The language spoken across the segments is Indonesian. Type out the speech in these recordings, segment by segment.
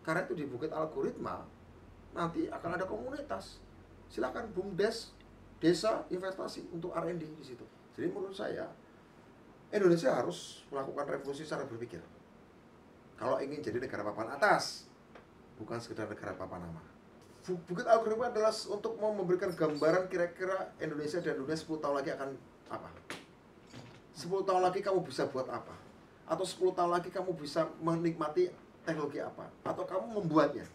Karena itu di Bukit Algoritma nanti akan ada komunitas. Silakan BUMDes, desa investasi untuk R&D di situ. Jadi menurut saya Indonesia harus melakukan revolusi cara berpikir. Kalau ingin jadi negara papan atas, bukan sekedar negara papan nama. Bukit Algoritma adalah untuk memberikan gambaran kira-kira Indonesia dan dunia 10 tahun lagi akan apa. 10 tahun lagi kamu bisa buat apa? Atau 10 tahun lagi kamu bisa menikmati teknologi apa? Atau kamu membuatnya?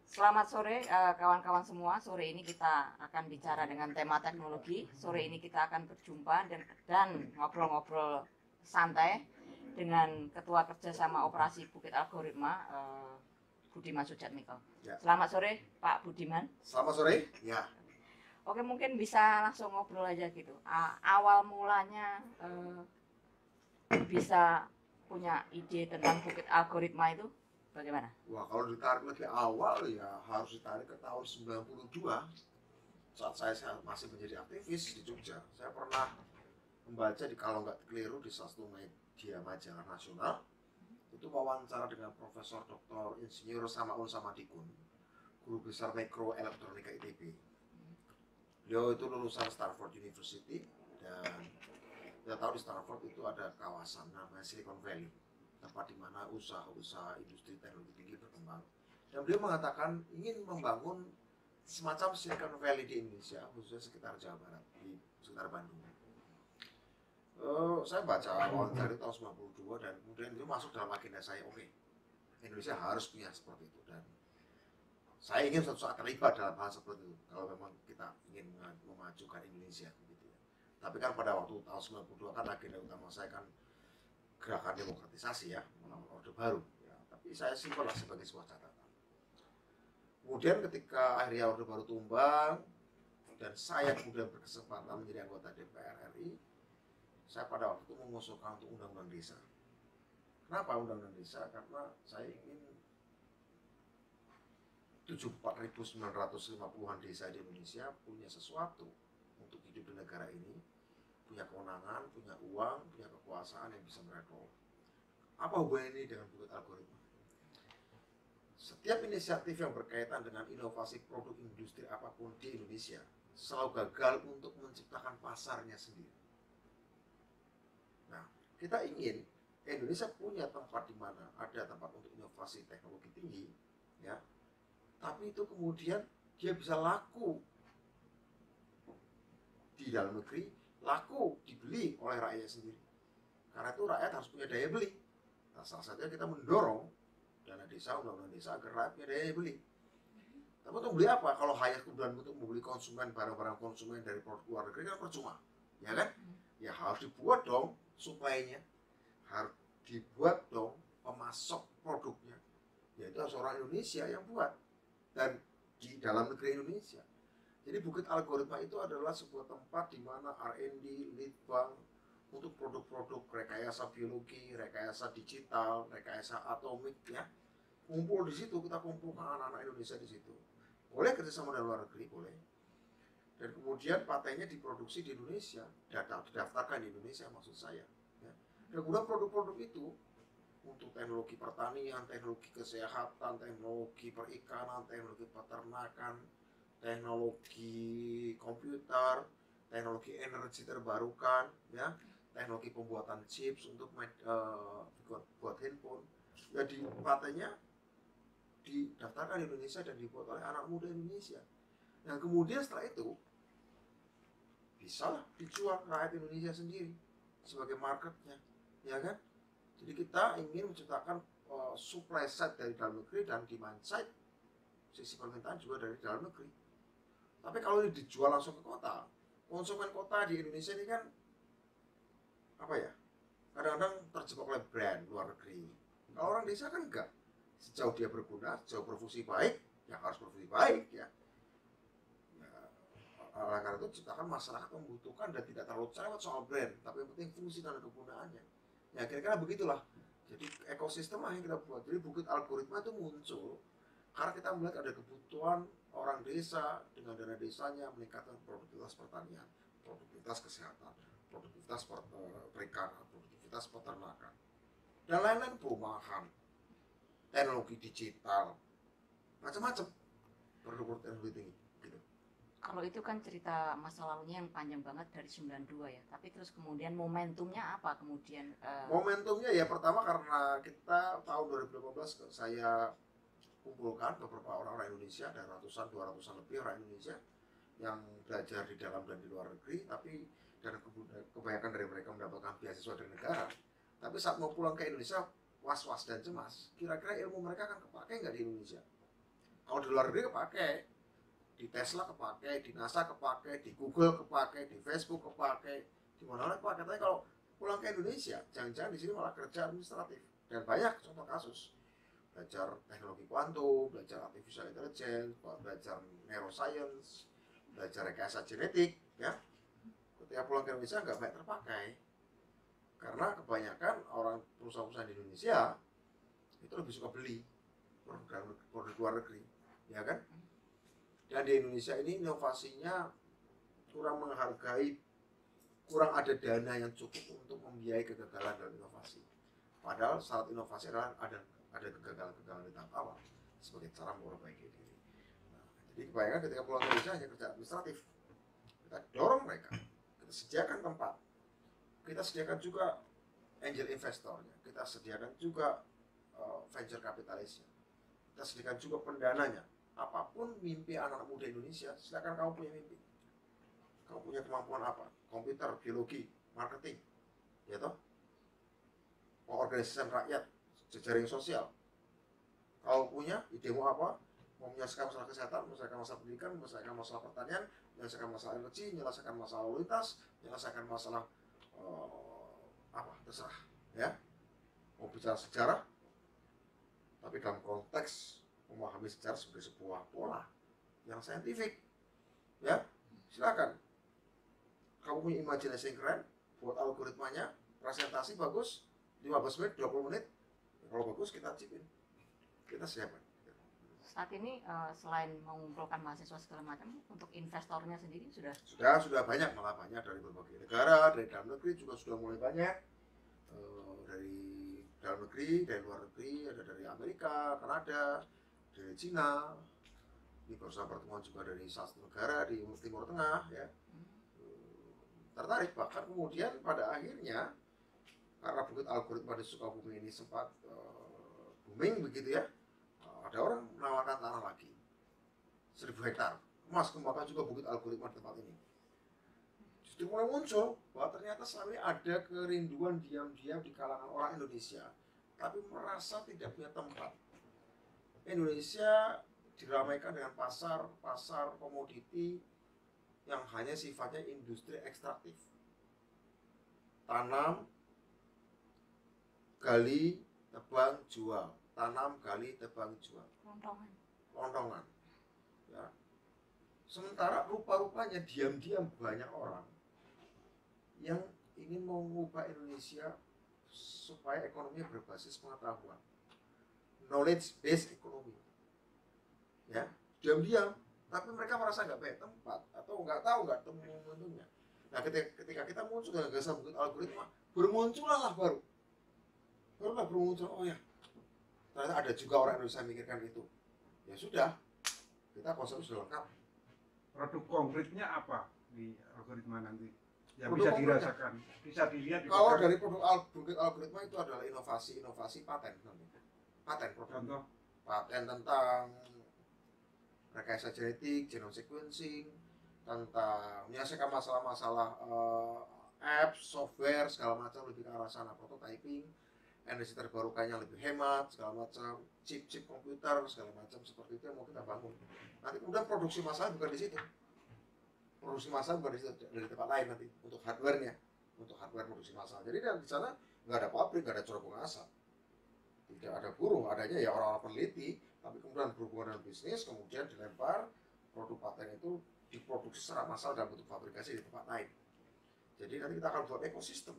Selamat sore kawan-kawan semua. Sore ini kita akan bicara dengan tema teknologi. Sore ini kita akan berjumpa dan ngobrol-ngobrol santai dengan Ketua Kerjasama Operasi Bukit Algoritma, Budiman Sujatmiko. Ya. Selamat sore Pak Budiman. Selamat sore. Ya. Oke, mungkin bisa langsung ngobrol aja gitu. Awal mulanya bisa punya ide tentang Bukit Algoritma itu bagaimana? Wah, kalau ditarik lebih awal ya harus ditarik ke tahun 92 saat saya masih menjadi aktivis di Jogja. Saya pernah membaca kalau nggak keliru di salah satu media majalah nasional itu wawancara dengan Profesor Dr. Insinyur Samaun Samadikun, guru besar mikroelektronika ITB. Beliau itu lulusan Stanford University dan kita tahu di Stanford itu ada kawasan namanya Silicon Valley, tempat di mana usaha-usaha industri teknologi tinggi berkembang. Dan beliau mengatakan ingin membangun semacam Silicon Valley di Indonesia, khususnya sekitar Jawa Barat, di sekitar Bandung. Saya baca wawancara tahun 92 dan kemudian itu masuk dalam agenda saya. Oke, Indonesia harus punya seperti itu dan saya ingin suatu saat terlibat dalam hal seperti itu kalau memang kita ingin memajukan Indonesia gitu ya. Tapi kan pada waktu tahun 92 kan agenda utama saya kan gerakan demokratisasi ya, melawan Orde Baru ya. Tapi saya simpan lah sebagai sebuah catatan. Kemudian ketika akhirnya Orde Baru tumbang dan saya kemudian berkesempatan menjadi anggota DPR RI, saya pada waktu itu mengusulkan untuk undang-undang desa. Kenapa undang-undang desa? Karena saya ingin 74.950-an desa di Indonesia punya sesuatu untuk hidup di negara ini, punya kewenangan, punya uang, punya kekuasaan yang bisa mereka kelola. Apa hubungan ini dengan Bukit Algoritma? Setiap inisiatif yang berkaitan dengan inovasi produk industri apapun di Indonesia selalu gagal untuk menciptakan pasarnya sendiri. Nah, kita ingin Indonesia punya tempat di mana ada tempat untuk inovasi teknologi tinggi, ya, tapi itu kemudian dia bisa laku di dalam negeri, laku dibeli oleh rakyat sendiri. Karena itu rakyat harus punya daya beli. Nah, salah satunya kita mendorong dana desa, undang-undang desa agar rakyat punya daya beli. Tapi untuk beli apa? Kalau hanya kemudian untuk membeli konsumen, barang-barang konsumen dari produk luar negeri kan percuma, ya kan? Ya harus dibuat dong suplainya, harus dibuat dong pemasok produknya, yaitu harus orang Indonesia yang buat dan di dalam negeri Indonesia. Jadi Bukit Algoritma itu adalah sebuah tempat di mana R&D, litbang untuk produk-produk rekayasa biologi, rekayasa digital, rekayasa atomik ya. Kumpul di situ, kita kumpulkan anak-anak Indonesia di situ. Boleh kerjasama dengan luar negeri, boleh. Dan kemudian patentnya diproduksi di Indonesia, didaftarkan di Indonesia maksud saya. Ya. Dan kemudian produk-produk itu untuk teknologi pertanian, teknologi kesehatan, teknologi perikanan, teknologi peternakan, teknologi komputer, teknologi energi terbarukan, ya, teknologi pembuatan chips untuk buat handphone. Jadi patentnya didaftarkan di Indonesia dan dibuat oleh anak muda Indonesia. Nah kemudian setelah itu bisa dijual ke rakyat Indonesia sendiri sebagai marketnya, ya kan? Jadi kita ingin menciptakan supply side dari dalam negeri dan demand side sisi permintaan juga dari dalam negeri. Tapi kalau ini dijual langsung ke kota, konsumen kota di Indonesia ini kan apa ya? Kadang-kadang terjebak oleh brand luar negeri. Kalau orang desa kan enggak. Sejauh dia berguna, sejauh berfungsi baik, ya harus berfungsi baik ya. Oleh karena itu ciptakan masyarakat membutuhkan dan tidak terlalu cerewet soal brand, tapi yang penting fungsi dan kegunaannya. Ya kira-kira begitulah. Jadi ekosistem yang kita buat. Jadi Bukit Algoritma itu muncul karena kita melihat ada kebutuhan orang desa dengan dana desanya meningkatkan produktivitas pertanian, produktivitas kesehatan, produktivitas perikanan, produktivitas komoditas peternakan, dan lain-lain, perumahan, teknologi digital, macam-macam produk teknologi tinggi gitu. Kalau itu kan cerita masa lalunya yang panjang banget dari 92 ya. Tapi terus kemudian momentumnya apa kemudian? Momentumnya ya pertama karena kita tahun 2015 saya kumpulkan beberapa orang Indonesia, ada ratusan, 200-an lebih orang Indonesia yang belajar di dalam dan di luar negeri, tapi dan kebanyakan dari mereka mendapatkan beasiswa dari negara. Tapi saat mau pulang ke Indonesia was-was dan cemas, kira-kira ilmu mereka akan kepake nggak di Indonesia? Kalau di luar negeri kepake, di Tesla kepake, di NASA kepake, di Google kepake, di Facebook kepake, di mana-mana kepake. Tapi kalau pulang ke Indonesia, jangan-jangan di sini malah kerja administratif. Dan banyak contoh kasus, belajar teknologi kuantum, belajar artificial intelligence, belajar neuroscience, belajar rekayasa genetik, ya. Ketika pulang ke Indonesia nggak banyak terpakai, karena kebanyakan orang perusahaan-perusahaan di Indonesia itu lebih suka beli produk luar negeri, ya kan? Dan di Indonesia ini inovasinya kurang menghargai, kurang ada dana yang cukup untuk membiayai kegagalan dalam inovasi. Padahal syarat inovasi adalah ada kegagalan-kegagalan di tahap awal sebagai cara memperbaiki diri. Nah, jadi kebanyakan ketika pulang ke Indonesia hanya kerja administratif. Kita dorong mereka, kita sediakan tempat, kita sediakan juga angel investornya, kita sediakan juga venture capitalisnya, kita sediakan juga pendananya. Apapun mimpi anak muda Indonesia, silakan kamu punya mimpi. Kamu punya kemampuan apa? Komputer, biologi, marketing, ya toh? Organisasi rakyat, jejaring sosial. Kalau punya idemu apa? Mau menyelesaikan masalah kesehatan, menyelesaikan masalah pendidikan, menyelesaikan masalah pertanian, menyelesaikan masalah energi, menyelesaikan masalah lalu lintas, menyelesaikan masalah apa terserah, ya. Mau bicara sejarah, tapi dalam konteks memahami sejarah sebagai sebuah pola yang saintifik, ya, silakan. Kamu punya imajinasi yang keren, buat algoritmanya, presentasi bagus, 15 menit, 20 menit, kalau bagus kita cipin, kita siapkan. Saat ini selain mengumpulkan mahasiswa segala macam, untuk investornya sendiri sudah banyak, malah banyak dari berbagai negara, dari dalam negeri juga sudah mulai banyak, dari dalam negeri, dari luar negeri, ada dari Amerika, Kanada, dari Cina, ini berusaha pertemuan juga dari salah satu negara di Timur Tengah, ya, tertarik. Bahkan kemudian pada akhirnya karena bukit algoritma di Sukabumi ini sempat booming begitu ya, ada orang menawarkan tanah lagi 1000 hektar, Mas kembangkan juga bukit algoritma di tempat ini. Justru mulai muncul bahwa ternyata selama ini ada kerinduan diam-diam di kalangan orang Indonesia, tapi merasa tidak punya tempat. Indonesia diramaikan dengan pasar komoditi yang hanya sifatnya industri ekstraktif. Tanam, gali, tebang, jual. Tanam, gali, tebang, jual. Lontongan. Ya. Sementara rupa-rupanya diam-diam banyak orang yang ingin mengubah Indonesia supaya ekonominya berbasis pengetahuan. Knowledge based economy, ya, diam-diam, tapi mereka merasa nggak banyak tempat atau nggak tahu, nggak temu momentumnya. Nah, ketika kita muncul dengan gagasan bukit algoritma, barulah bermuncul, oh ya, ternyata ada juga orang Indonesia memikirkan itu. Ya sudah, kita konsep sudah lengkap. Produk konkretnya apa di algoritma nanti? Yang bisa dirasakan, bisa dilihat. Kalau dari produk bukit algoritma itu adalah inovasi paten nanti. Paten produk. Contoh? Paten tentang rekayasa genetik, genome sequencing, tentang menyelesaikan masalah-masalah apps, software, segala macam, lebih ke arah sana, prototyping, energi terbarukannya lebih hemat, segala macam, chip komputer, segala macam, seperti itu yang mau kita bangun. Nanti kemudian produksi masalah bukan di situ. Produksi masalah bukan di situ, dari tempat lain nanti, untuk hardware-nya, untuk hardware produksi masalah. Jadi di sana nggak ada pabrik, nggak ada cerobong asap. Tidak ada buruh, adanya ya orang-orang peneliti, tapi kemudian berhubungan dengan bisnis, kemudian dilempar produk paten itu diproduksi secara massal dalam bentuk fabrikasi di tempat lain. Jadi nanti kita akan buat ekosistem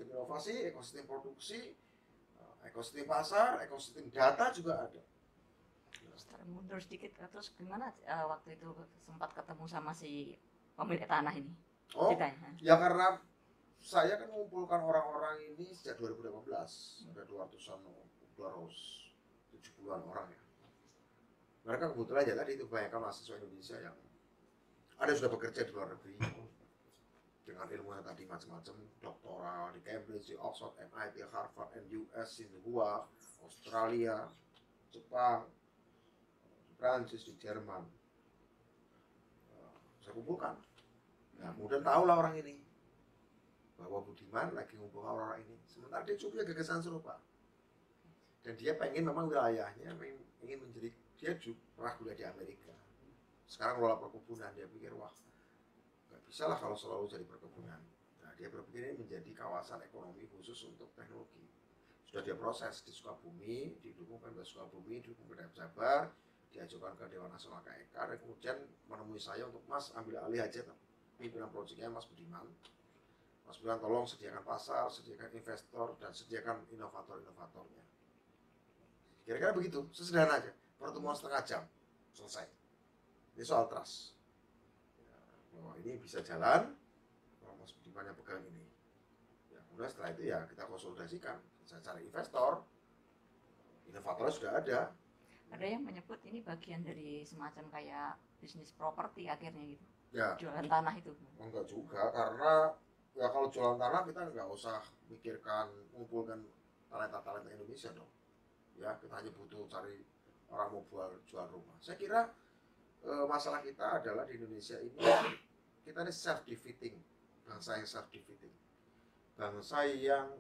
inovasi, ekosistem produksi, ekosistem pasar, ekosistem data juga ada. Setelah mundur sedikit, terus gimana waktu itu sempat ketemu sama si pemilik tanah ini? Oh, Ceritanya. ya karena saya kan mengumpulkan orang-orang ini sejak 2018, ada 270-an orang ya. Mereka kebetulan ya tadi itu kebanyakan mahasiswa Indonesia yang ada sudah bekerja di luar negeri dengan ilmu yang tadi macam-macam, doktoral di Cambridge, di Oxford, MIT, Harvard, NUS, Tsinghua, Australia, Jepang, Prancis, di Jerman. Saya kumpulkan. Nah, kemudian tahulah orang ini bahwa Budiman lagi ngumpul orang ini. Sementara dia punya gagasan serupa. Dan dia pengen memang wilayahnya ingin menjadi, dia juga pernah kuliah di Amerika. Sekarang ngelola perkebunan, dia pikir wah nggak bisa lah kalau selalu jadi perkebunan. Nah, dia berpikir ini menjadi kawasan ekonomi khusus untuk teknologi. Sudah dia proses di Sukabumi, didukung Pemda Sukabumi, didukung Pemda Jabar, diajukan ke Dewan Nasional KEK, dan kemudian menemui saya untuk Mas ambil alih aja pimpinan proyeknya Mas Budiman. Mas Budiman tolong sediakan pasar, sediakan investor, dan sediakan inovator-inovatornya. Kira-kira begitu, sesederhana aja. Pertemuan setengah jam, selesai. Ini soal trust. Ya, bahwa ini bisa jalan, kalau Mas Budiman yang pegang ini. Ya, kemudian setelah itu ya kita konsolidasikan. Saya cari investor, inovatornya sudah ada. Ada yang menyebut ini bagian dari semacam kayak bisnis properti akhirnya gitu. Ya, Jualan tanah itu. enggak juga, karena ya kalau jualan tanah kita nggak usah mikirkan mengumpulkan talenta-talenta Indonesia dong. Ya, kita hanya butuh cari orang mau jual rumah. Saya kira masalah kita adalah di Indonesia ini kita ini self defeating, bangsa yang self defeating, bangsa yang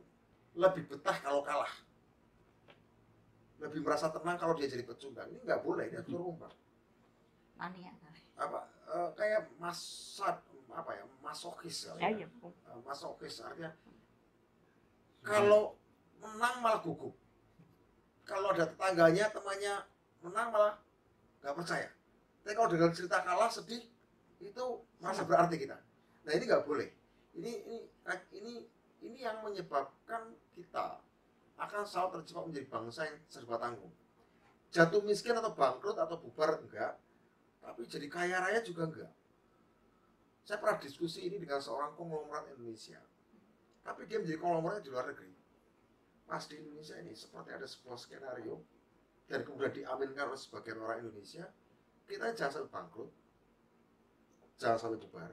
lebih betah kalau kalah, lebih merasa tenang kalau dia jadi pecundang. Ini nggak boleh, ini atur rumah. Mania. Kayak masokis Ya, iya. masokis artinya kalau menang malah gugup, kalau ada tetangganya temannya menang malah nggak percaya, tapi kalau dengan cerita kalah sedih itu merasa berarti kita. Nah, ini nggak boleh. Ini yang menyebabkan kita akan selalu terjebak menjadi bangsa yang serba tanggung. Jatuh miskin atau bangkrut atau bubar enggak, tapi jadi kaya raya juga enggak. Saya pernah diskusi ini dengan seorang konglomerat Indonesia, tapi dia menjadi konglomerat di luar negeri. Pas di Indonesia ini seperti ada sebuah skenario dan kemudian diaminkan oleh sebagian orang Indonesia, kita jangan sampai bangkrut, jangan sampai bubar,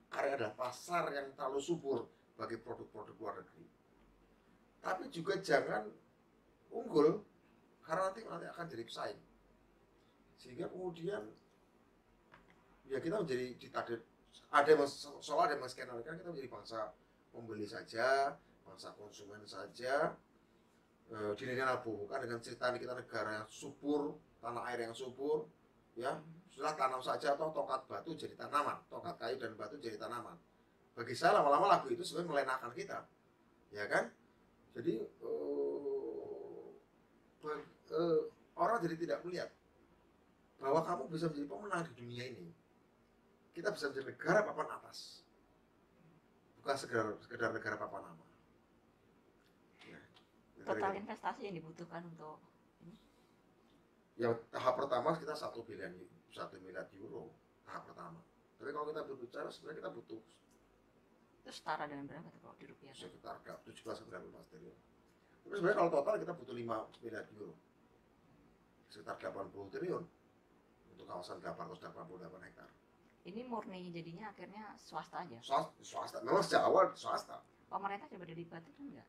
karena ada pasar yang terlalu subur bagi produk-produk luar negeri. Tapi juga jangan unggul, karena nanti akan jadi pesaing. Sehingga kemudian ya kita menjadi ditakdir, ada yang menskenario kita menjadi bangsa pembeli saja, bangsa konsumen saja, bukan dengan cerita kita negara yang subur, tanah air yang subur, ya sudah tanam saja, atau tongkat batu jadi tanaman, tongkat kayu dan batu jadi tanaman. Bagi saya lama-lama lagu itu sebenarnya melenakan kita, ya kan? Jadi orang jadi tidak melihat bahwa kamu bisa menjadi pemenang di dunia ini. Kita bisa menjadi negara papan atas, bukan sekedar negara papan nama. Ya, Total investasi yang dibutuhkan untuk ini? Ya, tahap pertama kita 1 miliar euro tahap pertama. Tapi kalau kita berbicara sebenarnya kita butuh Itu setara dengan berapa tuh kalau di rupiah? sekitar 17-18 triliun. Tapi sebenarnya kalau total kita butuh 5 miliar euro, sekitar 80 triliun untuk kawasan 888 hektar. Ini murni jadinya akhirnya swasta aja. Swasta, memang sejak awal swasta. Pemerintah coba dilibatkan nggak?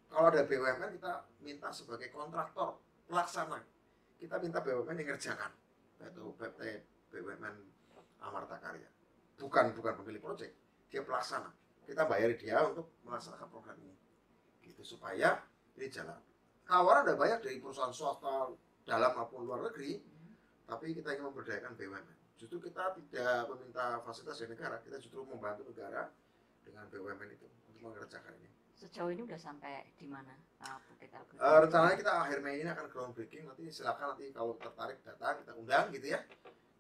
Kalau ada BUMN kita minta sebagai kontraktor pelaksana, kita minta BUMN yang ngerjakan, yaitu PT BUMN Amarta Karya, bukan pemilik proyek, dia pelaksana. Kita bayari dia untuk melaksanakan program ini, gitu supaya ini jalan. Tawaran ada banyak dari perusahaan swasta dalam maupun luar negeri, tapi kita ingin memberdayakan BUMN. Justru kita tidak meminta fasilitas dari negara, kita justru membantu negara dengan BUMN itu untuk mengerjakan ini. Sejauh ini udah sampai di mana? Rencananya kita akhir Mei ini akan groundbreaking. Nanti silakan, nanti kalau tertarik datang, kita undang gitu ya.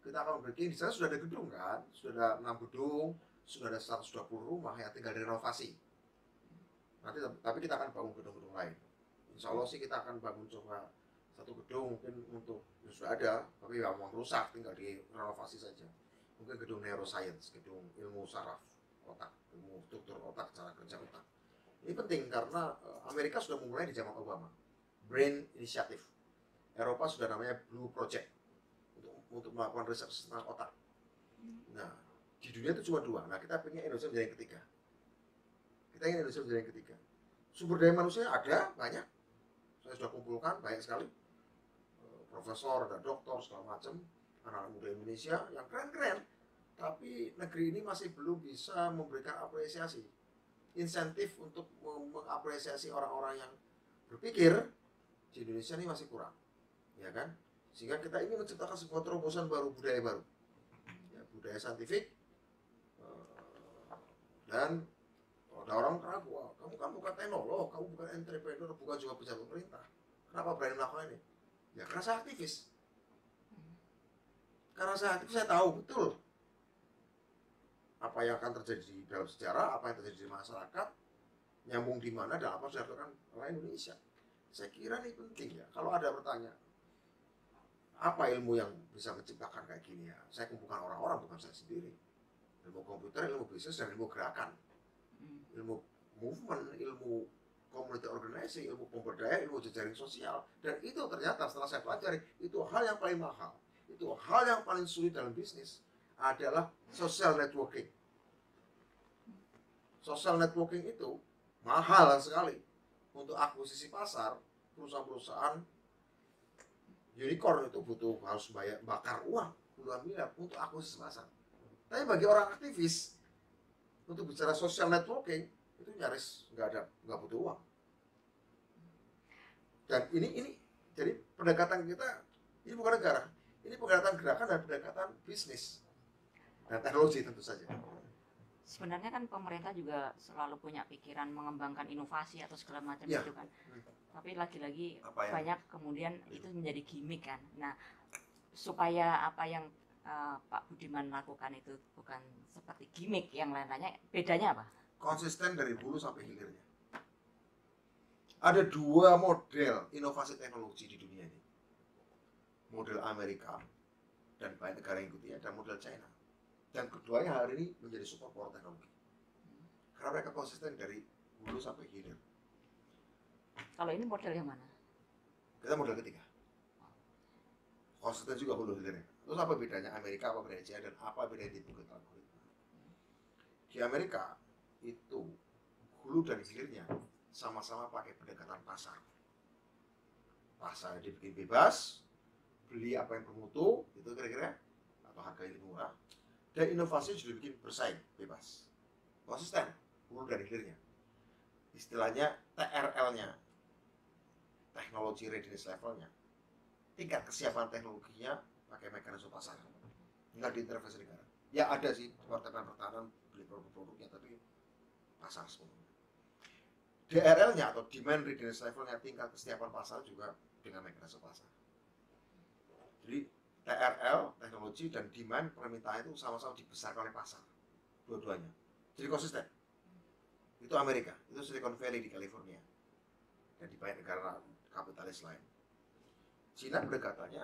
Kita akan breaking. Di sana sudah ada gedung kan, sudah ada 6 gedung, sudah ada 120 rumah ya, tinggal direnovasi. Nanti tapi kita akan bangun gedung-gedung lain. Insya Allah sih kita akan bangun coba 1 gedung mungkin untuk sudah ada, tapi ya mau rusak, tinggal direnovasi saja. Mungkin gedung neuroscience, gedung ilmu saraf otak, ilmu struktur otak, cara kerja otak. Ini penting karena Amerika sudah memulai di zaman Obama, Brain Initiative. Eropa sudah namanya Blue Project untuk melakukan riset tentang otak. Nah, di dunia itu cuma 2. Nah, kita pengen Indonesia menjadi yang ketiga. Kita ingin Indonesia menjadi yang ketiga. Sumber daya manusia ada banyak. Saya sudah kumpulkan banyak sekali. Profesor dan doktor segala macam, anak-anak muda Indonesia yang keren-keren. Tapi negeri ini masih belum bisa memberikan apresiasi, insentif untuk mengapresiasi orang-orang yang berpikir di Indonesia ini masih kurang, ya kan? Sehingga kita ingin menciptakan sebuah terobosan baru, budaya baru, ya, budaya saintifik. Dan ada orang ragu, wah, kamu kan bukan teknolog, kamu bukan entrepreneur, bukan juga pejabat pemerintah, kenapa berani melakukan ini? Ya karena saya aktivis. Karena saya aktivis, saya tahu betul apa yang akan terjadi di dalam sejarah, apa yang terjadi di masyarakat, nyambung di mana, dan apa yang sudah dilakukan oleh Indonesia. Saya kira ini penting ya. Kalau ada bertanya, apa ilmu yang bisa menciptakan kayak gini ya? Saya kumpulkan orang-orang, bukan saya sendiri. Ilmu komputer, ilmu bisnis, dan ilmu gerakan. Ilmu movement, ilmu community organizing, ilmu pemberdayaan, ilmu jejaring sosial. Dan itu ternyata setelah saya pelajari, itu hal yang paling mahal. Itu hal yang paling sulit dalam bisnis adalah social networking. Social networking itu mahal sekali untuk akuisisi pasar. Perusahaan-perusahaan unicorn itu harus bakar uang puluhan miliar untuk akuisisi pasar. Tapi bagi orang aktivis untuk bicara social networking itu nyaris nggak butuh uang. Dan ini jadi pendekatan kita ini bukan negara, ini pendekatan gerakan dan pendekatan bisnis. Dan teknologi tentu saja. Sebenarnya kan pemerintah juga selalu punya pikiran mengembangkan inovasi atau segala macam Ya. itu kan. Tapi lagi-lagi Apa yang- banyak kemudian itu menjadi gimmick kan. Nah, supaya apa yang Pak Budiman lakukan itu bukan seperti gimmick yang lain-lainnya, bedanya apa? Konsisten dari hulu sampai hilirnya. Ada 2 model inovasi teknologi di dunia ini. Model Amerika dan banyak negara yang ikutnya, dan model China. Dan keduanya hari ini menjadi superpower teknologi. Karena mereka konsisten dari hulu sampai hilir. Kalau ini model yang mana? Kita model ketiga. Konsisten juga hulu hilirnya. Terus apa bedanya Amerika, apa bedanya China, dan apa bedanya di bukit algoritma? Di Amerika itu hulu dan hilirnya sama-sama pakai pendekatan pasar. Pasar dibikin bebas, beli apa yang bermutu, itu kira-kira, atau harga yang murah. Dan inovasi juga dibikin bersaing, bebas, konsisten, hulu dan hilirnya. Istilahnya TRL-nya, teknologi readiness levelnya, tingkat kesiapan teknologinya pakai mekanisme pasar, nggak diintervensi negara. Ya ada sih Departemen Pertahanan beli produk-produknya, tapi pasar sepenuhnya. DRL-nya atau demand readiness levelnya, tingkat kesiapan pasar juga dengan mekanisme pasar. Jadi TRL, teknologi, dan demand permintaan itu sama-sama dibesarkan oleh pasar, dua-duanya. Jadi konsisten. Itu Amerika, itu Silicon Valley di California, dan di banyak negara kapitalis lain. Cina pendekatannya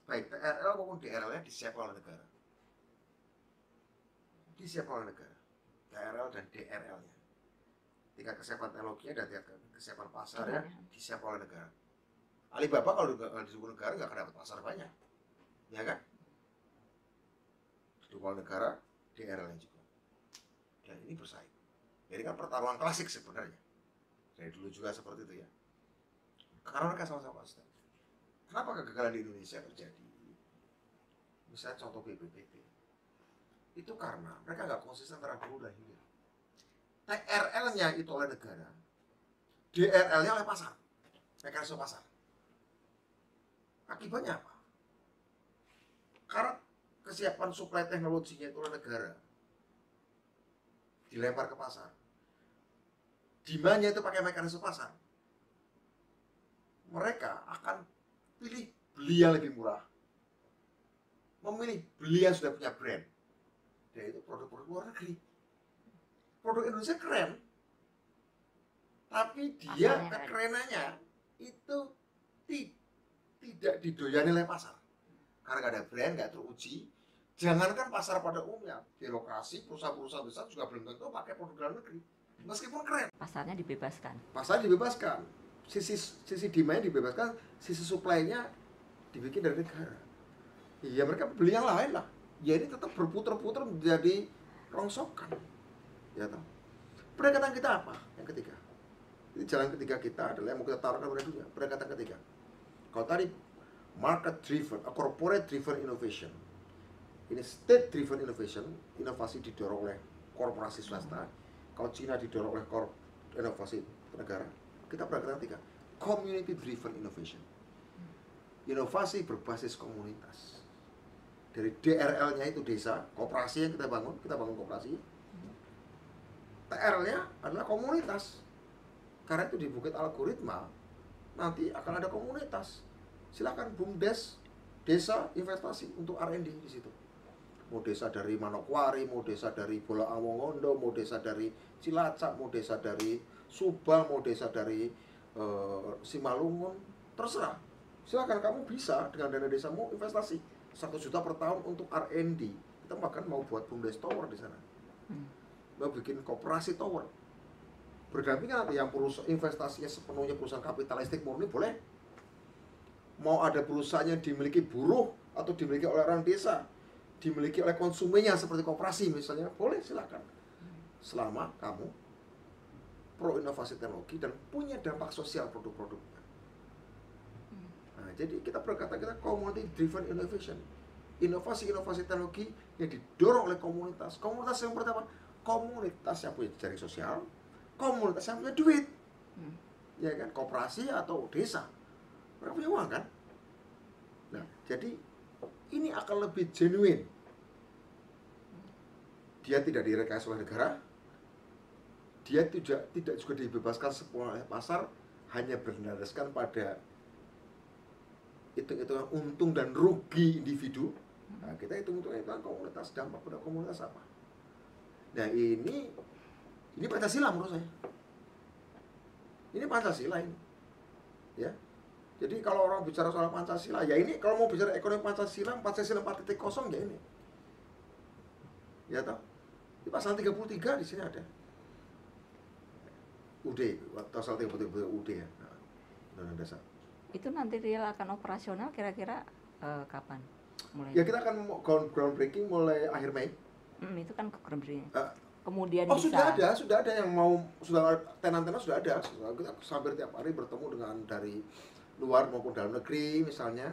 baik TRL maupun DRL-nya disiapkan oleh negara. Disiapkan oleh negara, TRL dan DRL-nya. Tingkat kesiapan teknologinya dan tingkat kesiapan pasarnya disiapkan oleh negara. Alibaba kalau didukung negara nggak akan dapat pasar banyak, ya kan? Didukung oleh negara, DRL-nya juga. Dan ini bersaing. Jadi kan pertarungan klasik sebenarnya. Dari dulu juga seperti itu ya. Karena mereka sama-sama konsisten. Kenapa kegagalan di Indonesia terjadi? Misalnya contoh BPPT. Itu karena mereka nggak konsisten antara hulu dan hilir. TRL-nya itu oleh negara, DRL-nya oleh pasar, mekanisme pasar. Akibatnya apa? Karena kesiapan suplai teknologinya itu oleh negara, dilempar ke pasar. Demand-nya itu pakai mekanisme pasar. Mereka akan pilih beli yang lebih murah, memilih beli yang sudah punya brand, yaitu produk-produk luar negeri. Produk Indonesia keren, tapi dia kekerenannya itu tidak didoyani oleh pasar. Karena nggak ada brand, nggak teruji, Jangankan pasar pada umumnya, birokrasi, perusahaan-perusahaan besar juga belum tentu pakai produk dalam negeri. Meskipun keren, Pasarnya dibebaskan. pasar dibebaskan, sisi demand dibebaskan, sisi supply-nya dibikin dari negara. Ya mereka beli yang lain lah. Ya ini tetap berputar-putar menjadi rongsokan. Ya toh. Pendekatan kita apa? Yang ketiga. Jadi jalan ketiga kita adalah yang mau kita taruhkan pada dunia. Pendekatan ketiga. Kalau tadi market driven, corporate driven innovation. Ini state driven innovation, inovasi didorong oleh korporasi swasta. Kalau Cina didorong oleh inovasi negara. Kita pendekatan ketiga, community driven innovation. Inovasi berbasis komunitas. Dari DRL-nya itu desa, koperasi yang kita bangun koperasi. TR-nya adalah komunitas. Karena itu di Bukit Algoritma nanti akan ada komunitas. Silakan BUMDes desa investasi untuk R&D di situ. Mau desa dari Manokwari, mau desa dari Bola Amongondo, mau desa dari Cilacap, mau desa dari Subang, mau desa dari Simalungun, terserah. Silakan kamu bisa dengan dana desamu investasi 1 juta per tahun untuk R&D. Kita bahkan mau buat BUMDes Tower di sana. Mau bikin koperasi tower. Berdampingan nanti yang perusahaan investasinya sepenuhnya perusahaan kapitalistik murni boleh. Mau ada perusahaan yang dimiliki buruh atau dimiliki oleh orang desa, dimiliki oleh konsumennya seperti koperasi misalnya, boleh silakan. Selama kamu pro inovasi teknologi dan punya dampak sosial produk-produknya. Nah, jadi kita berkata kita community driven innovation. Inovasi-inovasi teknologi yang didorong oleh komunitas. Komunitas yang pertama, komunitas yang punya jaring sosial, komunitas yang punya duit, ya kan, koperasi atau desa, mereka punya uang kan. Nah, jadi ini akan lebih genuine. Dia tidak direkayasa oleh negara, dia tidak juga dibebaskan sepenuhnya oleh pasar, hanya berdasarkan pada hitung-hitungan untung dan rugi individu. Nah, kita hitung-hitungan komunitas, dampak pada komunitas apa. Nah ini Pancasila menurut saya. Ini Pancasila ini. Ya. Jadi kalau orang bicara soal Pancasila, ya ini kalau mau bicara ekonomi Pancasila 4.0 ya ini. Ya toh? Di pasal 33 di sini ada. UD, pasal 33 UD ya. Nah, Undang-Undang Dasar. Itu nanti real akan operasional kira-kira kapan? Mulai. Ya kita akan groundbreaking mulai akhir Mei. Itu kan groundbreaking. Kemudian sudah ada yang mau, sudah tenan-tenan sudah ada. Kita hampir tiap hari bertemu dengan dari luar maupun dalam negeri misalnya.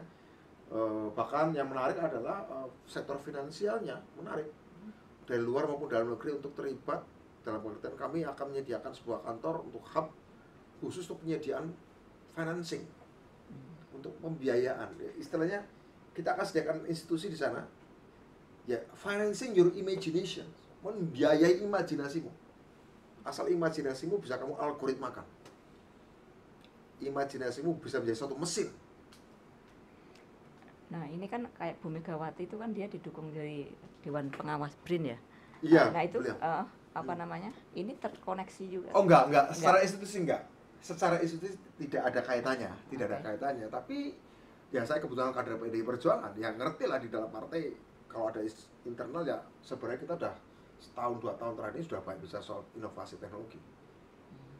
Bahkan yang menarik adalah sektor finansialnya menarik dari luar maupun dalam negeri untuk terlibat dalam pengertian kami akan menyediakan sebuah kantor untuk hub khusus untuk penyediaan financing untuk pembiayaan. Istilahnya kita akan sediakan institusi di sana. Ya, financing your imagination, membiayai imajinasimu. Asal imajinasimu bisa kamu algoritmakan. Imajinasimu bisa menjadi suatu mesin. Nah, ini kan kayak Bu Megawati itu kan dia didukung dari Dewan Pengawas BRIN ya. Iya. Nah, itu apa namanya? Ini terkoneksi juga. Oh enggak. Secara institusi enggak. Secara institusi tidak ada kaitannya, Tapi ya saya kebetulan kader PDI Perjuangan, yang ngerti lah di dalam partai kalau ada internal ya sebenarnya kita udah setahun 2 tahun terakhir ini sudah banyak bisa soal inovasi teknologi.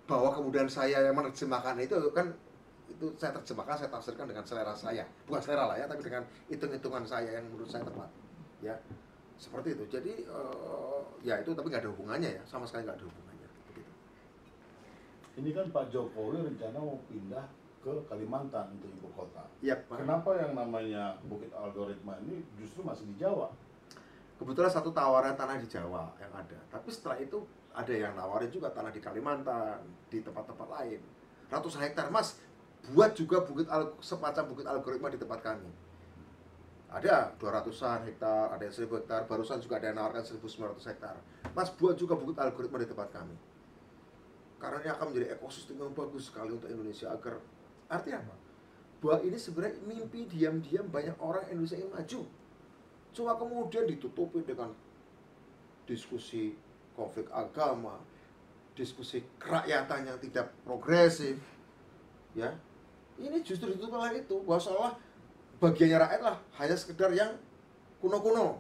Bahwa kemudian saya yang menerjemahkan itu kan itu saya terjemahkan, saya tafsirkan dengan selera saya, bukan selera lah ya, tapi dengan hitung-hitungan saya yang menurut saya tepat, ya seperti itu. Jadi ya itu tapi nggak ada hubungannya ya, sama sekali nggak ada hubungannya. Begitu. Ini kan Pak Jokowi rencana mau pindah ke Kalimantan untuk ibu kota. Ya, kenapa yang namanya Bukit Algoritma ini justru masih di Jawa? Kebetulan satu tawaran tanah di Jawa yang ada, tapi setelah itu ada yang nawarin juga tanah di Kalimantan, di tempat-tempat lain, ratusan hektar. Mas, buat juga semacam Bukit Algoritma di tempat kami. Ada 200-an hektar, ada yang 1.000 hektar, barusan juga ada yang nawarkan 1.900 hektar. Mas, buat juga Bukit Algoritma di tempat kami. Karena ini akan menjadi ekosistem yang bagus sekali untuk Indonesia agar artinya apa? Bahwa ini sebenarnya mimpi diam-diam banyak orang Indonesia yang maju. Cuma kemudian ditutupi dengan diskusi konflik agama, diskusi kerakyatan yang tidak progresif, ya. Ini justru ditutup oleh itu, bahwa seolah bagiannya rakyat lah hanya sekedar yang kuno-kuno,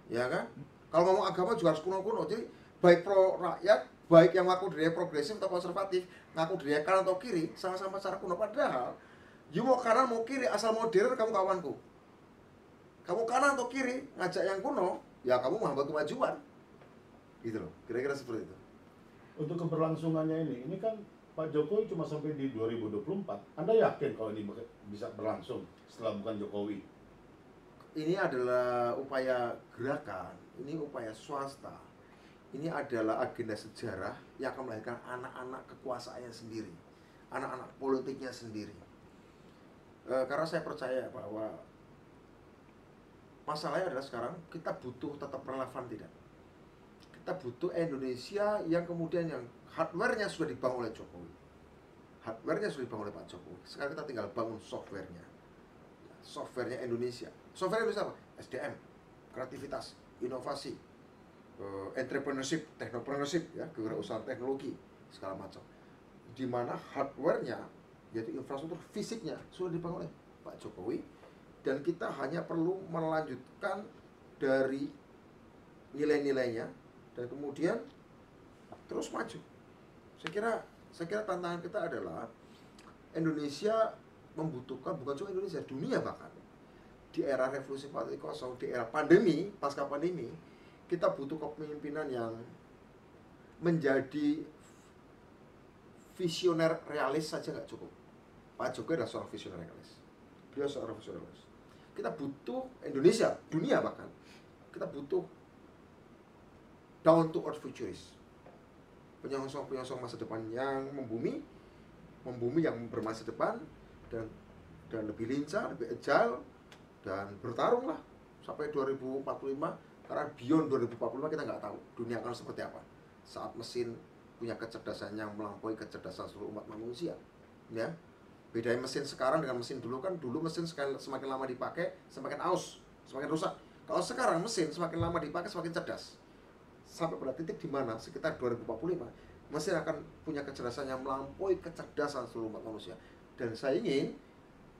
ya kan? Kalau ngomong agama juga harus kuno-kuno. Jadi baik pro rakyat, baik yang ngaku dirinya progresif atau konservatif, ngaku dirinya kanan atau kiri, sama-sama cara kuno. Padahal, you mau kanan mau kiri, asal modern kamu kawanku. Kamu kanan atau kiri, ngajak yang kuno, ya kamu menghambat kemajuan. Gitu loh, kira-kira seperti itu. Untuk keberlangsungannya ini kan Pak Jokowi cuma sampai di 2024. Anda yakin kalau ini bisa berlangsung setelah bukan Jokowi? Ini adalah upaya gerakan, ini upaya swasta. Ini adalah agenda sejarah yang akan melahirkan anak-anak kekuasaannya sendiri, anak-anak politiknya sendiri. Karena saya percaya bahwa masalahnya adalah sekarang kita butuh tetap relevan tidak. Kita butuh Indonesia yang kemudian yang hardware-nya sudah dibangun oleh Jokowi. Hardware-nya sudah dibangun oleh Pak Jokowi. Sekarang kita tinggal bangun software-nya. Software-nya Indonesia. Software Indonesia apa? SDM, kreativitas, inovasi, entrepreneurship, technopreneurship, ya, kewirausahaan teknologi, segala macam. Di mana hardware-nya, yaitu infrastruktur fisiknya, sudah dibangun oleh Pak Jokowi. Dan kita hanya perlu melanjutkan dari nilai-nilainya dan kemudian terus maju. Saya kira tantangan kita adalah Indonesia membutuhkan, bukan cuma Indonesia, dunia bahkan di era revolusi 4.0, di era pandemi, pasca pandemi, kita butuh kepemimpinan yang menjadi visioner realis saja nggak cukup. Pak Jokowi adalah seorang visioner realis. Beliau seorang visioner realis. Kita butuh Indonesia, dunia bahkan, kita butuh down to earth futurist, penyongsong masa depan yang membumi yang bermasa depan dan lebih lincah, lebih agile, dan bertarung lah sampai 2045. Karena beyond 2045 kita nggak tahu dunia akan seperti apa saat mesin punya kecerdasan yang melampaui kecerdasan seluruh umat manusia, ya. Bedanya mesin sekarang dengan mesin dulu kan, dulu mesin semakin lama dipakai semakin aus, semakin rusak. Kalau sekarang mesin semakin lama dipakai semakin cerdas. Sampai pada titik di mana sekitar 2045 mesin akan punya kecerdasan yang melampaui kecerdasan seluruh umat manusia. Dan saya ingin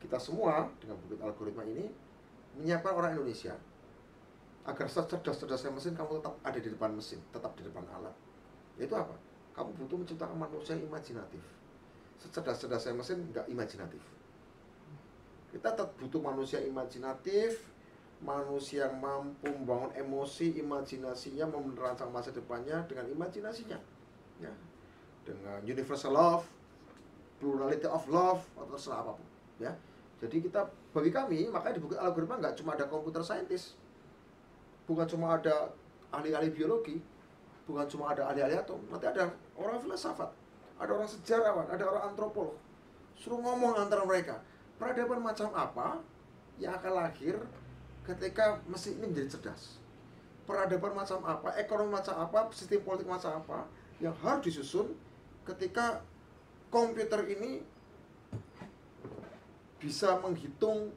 kita semua dengan bukit algoritma ini menyiapkan orang Indonesia agar secerdas-cerdasnya mesin kamu tetap ada di depan mesin, tetap di depan alat. Itu apa? Kamu butuh menciptakan manusia yang imajinatif. Secerdas-cerdasnya mesin nggak imajinatif. Kita tetap butuh manusia imajinatif, manusia yang mampu membangun emosi, imajinasinya, merancang masa depannya dengan imajinasinya, ya, dengan universal love, plurality of love, atau terserah apapun, ya. Jadi kita, bagi kami, makanya di bukit algoritma nggak cuma ada komputer scientist, bukan cuma ada ahli-ahli biologi, bukan cuma ada ahli-ahli atom, nanti ada orang filsafat, ada orang sejarawan, ada orang antropolog, suruh ngomong antara mereka, peradaban macam apa yang akan lahir ketika mesin ini menjadi cerdas. Peradaban macam apa, ekonomi macam apa, sistem politik macam apa yang harus disusun ketika komputer ini bisa menghitung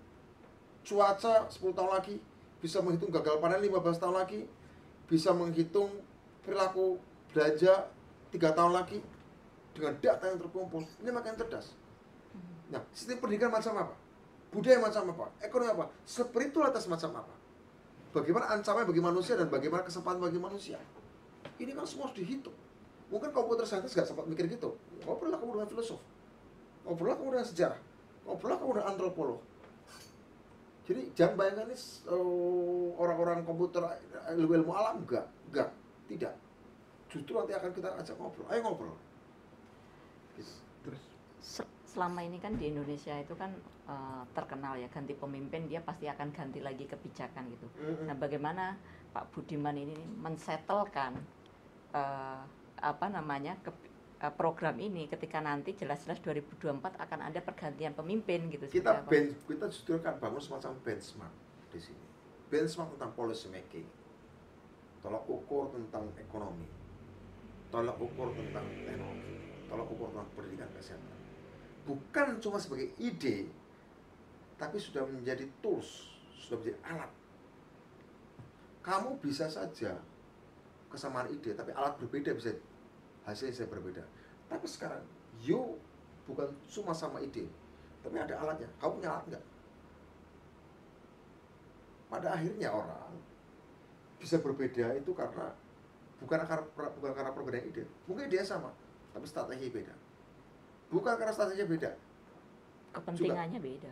cuaca 10 tahun lagi, bisa menghitung gagal panen 15 tahun lagi, bisa menghitung perilaku belanja 3 tahun lagi dengan data yang terkumpul. Ini makin cerdas. Nah, sistem pendidikan macam apa? Budaya macam apa? Ekonomi apa? Spiritualitas macam apa? Bagaimana ancaman bagi manusia dan bagaimana kesempatan bagi manusia? Ini kan semua harus dihitung. Mungkin komputer scientist gak sempat mikir gitu. Ngobrol lah kamu dengan filosof, ngobrol lah kamu dengan sejarah, ngobrol lah kamu dengan antropolog. Jadi jangan bayangkan ini orang-orang komputer ilmu alam, enggak, tidak. Justru nanti akan kita ajak ngobrol. Ayo ngobrol. Gitu. Terus Selama ini kan di Indonesia itu kan terkenal ya, ganti pemimpin dia pasti akan ganti lagi kebijakan gitu. Nah, bagaimana Pak Budiman ini mensetelkan program ini ketika nanti jelas-jelas 2024 akan ada pergantian pemimpin gitu. Kita justru kan bangun semacam benchmark di sini. Benchmark tentang policy making, tolak ukur tentang ekonomi, tolak ukur tentang teknologi, tolak ukur tentang pendidikan kesehatan. Bukan cuma sebagai ide, tapi sudah menjadi tools, sudah menjadi alat. Kamu bisa saja kesamaan ide, tapi alat berbeda, bisa hasilnya berbeda. Tapi sekarang, you bukan cuma sama ide, tapi ada alatnya. Kamu punya alat nggak? Pada akhirnya orang bisa berbeda itu bukan karena perbedaan ide. Mungkin ide sama, tapi strategi beda. Bukan karena strateginya beda, Kepentingannya beda.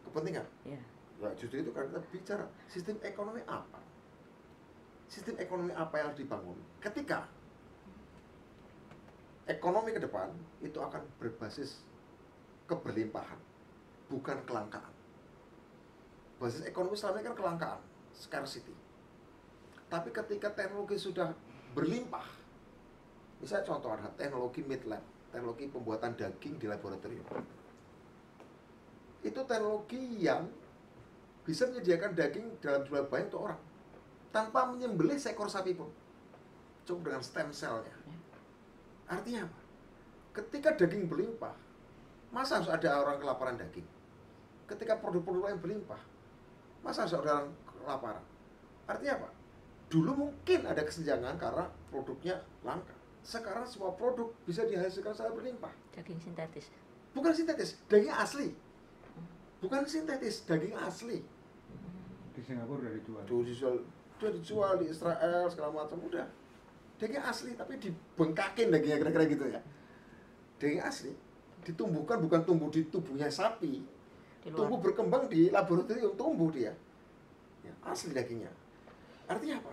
kepentingan. Ya. Ya justru itu karena kita bicara sistem ekonomi apa. Sistem ekonomi apa yang harus dibangun ketika ekonomi ke depan itu akan berbasis keberlimpahan, bukan kelangkaan. Basis ekonomi selama ini kan kelangkaan, scarcity. Tapi ketika teknologi sudah berlimpah, misalnya contoh ada teknologi meat lab, teknologi pembuatan daging di laboratorium. Itu teknologi yang bisa menyediakan daging dalam jumlah banyak untuk orang tanpa menyembelih seekor sapi pun, cukup dengan stem cell-nya. Artinya apa? Ketika daging berlimpah, masa harus ada orang kelaparan daging? Ketika produk-produk lain berlimpah, masa harus ada orang kelaparan? Artinya apa? Dulu mungkin ada kesenjangan karena produknya langka. Sekarang semua produk bisa dihasilkan secara berlimpah. Daging sintetis. Bukan sintetis, daging asli. Bukan sintetis, daging asli. Di Singapura udah dijual. Udah dijual di Israel segala macam udah. Daging asli tapi dibengkakin dagingnya kira-kira gitu ya. Daging asli ditumbuhkan bukan tumbuh di tubuhnya sapi, Di luar. tumbuh berkembang di laboratorium, tumbuh dia. Ya, asli dagingnya. Artinya apa?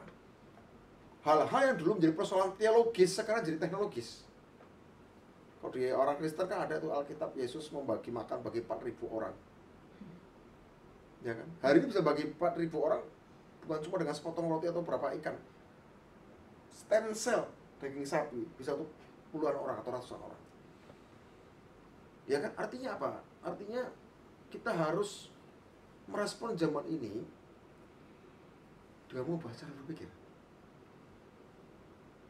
Hal-hal yang dulu menjadi persoalan teologis sekarang jadi teknologis. Kalau di orang Kristen kan ada tuh Alkitab Yesus membagi makan bagi 4.000 orang. Ya kan? Hari ini bisa bagi 4.000 orang bukan cuma dengan sepotong roti atau berapa ikan. Stem cell daging sapi bisa untuk puluhan orang atau ratusan orang. Ya kan? Artinya apa? Artinya kita harus merespon zaman ini dengan mengubah cara berpikir.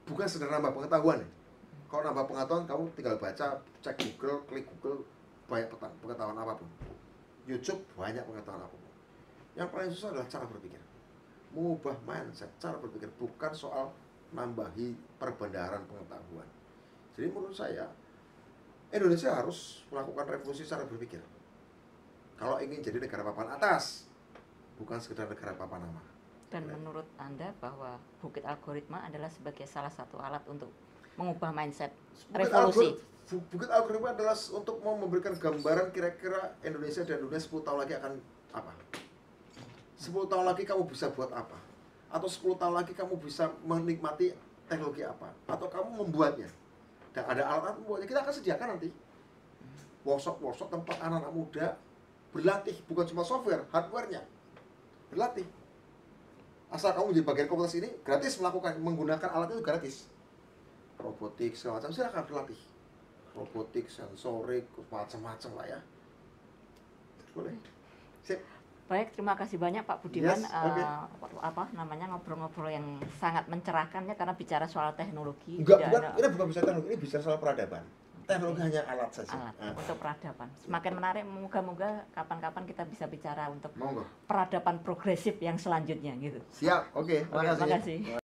Bukan sekedar nambah pengetahuan ya. Kalau nambah pengetahuan kamu tinggal baca, cek Google, klik Google, banyak pengetahuan apapun. YouTube banyak pengetahuan apapun. Yang paling susah adalah cara berpikir. Mengubah mindset, cara berpikir bukan soal nambahi perbendaharaan pengetahuan. Jadi menurut saya Indonesia harus melakukan revolusi cara berpikir. Kalau ingin jadi negara papan atas, bukan sekedar negara papan nama. Dan menurut Anda bahwa Bukit Algoritma adalah sebagai salah satu alat untuk mengubah mindset revolusi. Bukit Algoritma adalah untuk mau memberikan gambaran kira-kira Indonesia dan dunia 10 tahun lagi akan apa. 10 tahun lagi kamu bisa buat apa? Atau 10 tahun lagi kamu bisa menikmati teknologi apa? Atau kamu membuatnya? Dan ada alat-alat membuatnya, kita akan sediakan nanti workshop tempat anak-anak muda berlatih, bukan cuma software, hardware-nya berlatih. Asal kamu di bagian komunitas ini gratis menggunakan alat itu gratis. Robotik segala macam silakan berlatih. Robotik, sensorik, macam-macam lah ya. Boleh. Sip. Baik, terima kasih banyak Pak Budiman. Yes, okay. Ngobrol-ngobrol yang sangat mencerahkan ya karena bicara soal teknologi. Enggak, tidak bukan, ada ini bukan bicara teknologi, ini bicara soal peradaban. Teknologi hanya alat saja. alat untuk peradaban. Semakin menarik, moga-moga kapan-kapan kita bisa bicara untuk Monggo. peradaban progresif yang selanjutnya gitu. Siap, oke, Oke, makasih. makasih.